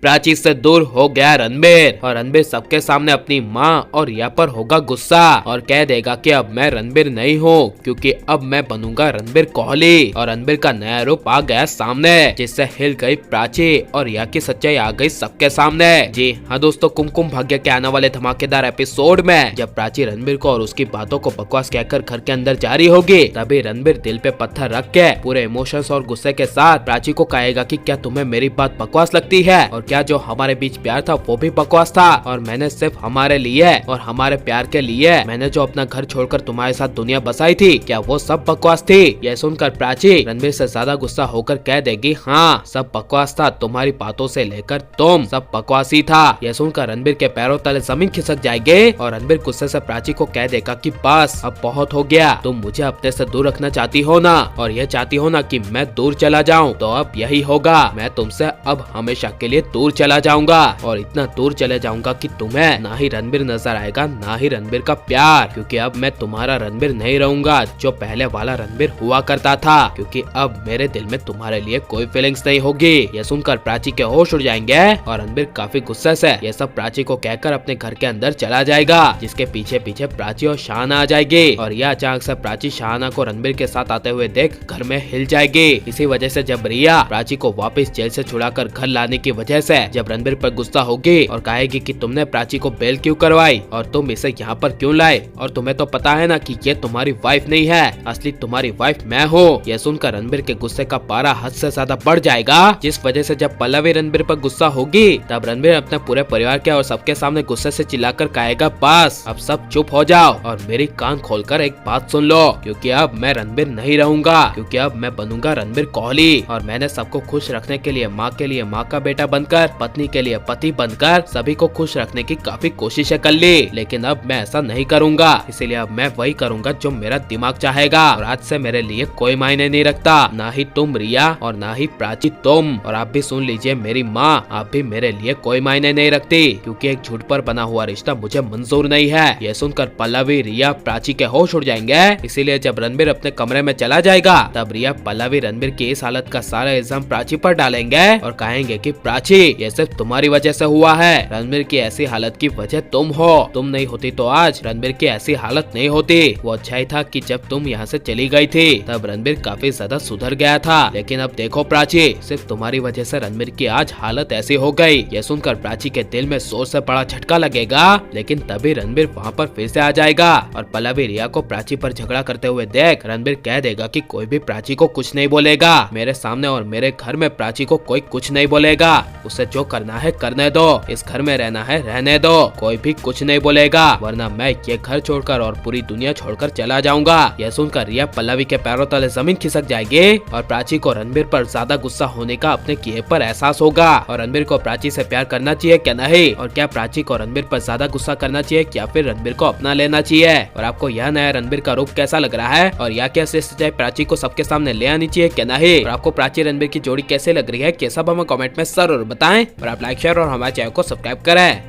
प्राची से दूर हो गया रणबीर और रणबीर सबके सामने अपनी माँ और रिया पर होगा गुस्सा और कह देगा कि अब मैं रणबीर नहीं हूँ क्योंकि अब मैं बनूंगा रणबीर कोहली। और रणबीर का नया रूप आ गया सामने जिससे हिल गई प्राची और रिया की सच्चाई आ गई सबके सामने। जी हाँ दोस्तों, कुमकुम भाग्य के आने वाले धमाकेदार एपिसोड में जब प्राची रणबीर को और उसकी बातों को बकवास कहकर घर के अंदर जा रही होगी तभी रणबीर दिल पे पत्थर रख के पूरे इमोशंस और गुस्से के साथ प्राची को कहेगा कि क्या तुम्हें मेरी बात बकवास लगती है और क्या जो हमारे बीच प्यार था वो भी बकवास था और मैंने सिर्फ हमारे लिए और हमारे प्यार के लिए मैंने जो अपना घर छोड़कर तुम्हारे साथ दुनिया बसाई थी क्या वो सब बकवास थी। यह सुनकर प्राची रणबीर से ज्यादा गुस्सा होकर कह देगी हाँ सब बकवास था, तुम्हारी बातों से लेकर तुम सब बकवास ही था। यह सुनकर रणबीर के पैरों तले जमीन खिसक जाएगी और रणबीर गुस्से से प्राची को कह देगा कि बस अब बहुत हो गया, तुम मुझे अपने से दूर रखना चाहती हो ना और यह चाहती हो ना कि मैं दूर चला जाऊं तो अब यही होगा, मैं तुमसे अब हमेशा के लिए दूर चला जाऊंगा और इतना दूर चले जाऊंगा कि तुम्हें ना ही रणबीर नजर आएगा ना ही रणबीर का प्यार, क्योंकि अब मैं तुम्हारा रणबीर नहीं रहूंगा जो पहले वाला रणबीर हुआ करता था, क्योंकि अब मेरे दिल में तुम्हारे लिए कोई फीलिंग्स नहीं होगी। यह सुनकर प्राची के होश उड़ जाएंगे और रणबीर काफी गुस्से से यह सब प्राची को कहकर अपने घर के अंदर चला जाएगा, जिसके पीछे पीछे प्राची और शाहाना आ जाएगी और यह अचानक से प्राची शाहाना को रणबीर के साथ आते हुए देख घर में हिल जाएगी। इसी वजह से जब रिया प्राची को वापस जेल से छुड़ाकर घर लाने की वजह से जब रणबीर पर गुस्सा होगी और कहेगी कि तुमने प्राची को बेल क्यों करवाई और तुम इसे यहाँ पर क्यों लाए और तुम्हें तो पता है ना कि ये तुम्हारी वाइफ नहीं है, असली तुम्हारी वाइफ मैं हूँ। यह सुनकर रणबीर के गुस्से का पारा हद से ज्यादा बढ़ जाएगा, जिस वजह से जब पल्लवी रणबीर पर गुस्सा होगी तब रणबीर अपने पूरे परिवार के और सबके सामने गुस्से से चिल्लाकर कहेगा बस अब सब चुप हो जाओ और मेरी कान खोलकर एक बात सुन लो, क्योंकि अब मैं रणबीर नहीं रहूंगा, क्योंकि अब मैं बनूंगा रणबीर कोहली और मैंने सबको खुश रखने के लिए माँ का बेटा बनकर, पत्नी के लिए पति बनकर सभी को खुश रखने की काफी कोशिशें कर ली, लेकिन अब मैं ऐसा नहीं करूंगा। इसीलिए अब मैं वही करूंगा जो मेरा दिमाग चाहेगा और आज से मेरे लिए कोई मायने नहीं रखता, ना ही तुम रिया और ना ही प्राची तुम, और आप भी सुन लीजिए मेरी माँ, आप भी मेरे लिए कोई मायने नहीं रखती, क्योंकि एक झूठ पर बना हुआ रिश्ता मुझे मंजूर नहीं है। यह सुनकर पल्लवी रिया प्राची के होश उड़ जाएंगे। इसीलिए जब रणबीर अपने कमरे में चला जाएगा तब रिया पल्लवी रणबीर की इस हालत का सारा इल्जाम प्राची पर डालेंगे और कहेंगे कि प्राची ये सिर्फ तुम्हारी वजह से हुआ है, रणबीर की ऐसी हालत की वजह तुम हो, तुम नहीं होती तो आज रणबीर की ऐसी हालत नहीं होती। वो अच्छा ही था कि जब तुम यहाँ से चली गई थी तब रणबीर काफी ज्यादा सुधर गया था, लेकिन अब देखो प्राची सिर्फ तुम्हारी वजह से रणबीर की आज हालत ऐसी हो गई। यह सुनकर प्राची के दिल में जोर से बड़ा झटका लगेगा, लेकिन तभी रणबीर वहाँ पर फिर से आ जाएगा और पल्लवी रिया को प्राची पर झगड़ा करते हुए देख रणबीर कह देगा कि कोई भी प्राची को कुछ नहीं बोलेगा, मेरे सामने और मेरे घर में प्राची को कोई कुछ नहीं बोलेगा, उसे जो करना है करने दो, इस घर में रहना है रहने दो, कोई भी कुछ नहीं बोलेगा, वरना मैं ये घर छोड़कर और पूरी दुनिया छोड़कर चला जाऊंगा। यह सुनकर रिया पल्लवी के पैरों तले जमीन खिसक जाएगी और प्राची को रणबीर पर ज्यादा गुस्सा होने का अपने किए पर एहसास होगा और रणबीर को प्राची से प्यार करना चाहिए क्या नहीं, और क्या प्राची को रणबीर पर ज्यादा गुस्सा करना चाहिए या फिर रणबीर को अपना लेना चाहिए। और आपको यह नया रणबीर का रूप कैसा लग रहा है और या क्या सच्चाई प्राची को सबके सामने ले आनी चाहिए क्या नहीं, और आपको प्राची रणबीर की जोड़ी कैसे लग रही है, ये सब हमें कमेंट में जरूर बताएं और आप लाइक शेयर और हमारे चैनल को सब्सक्राइब करें।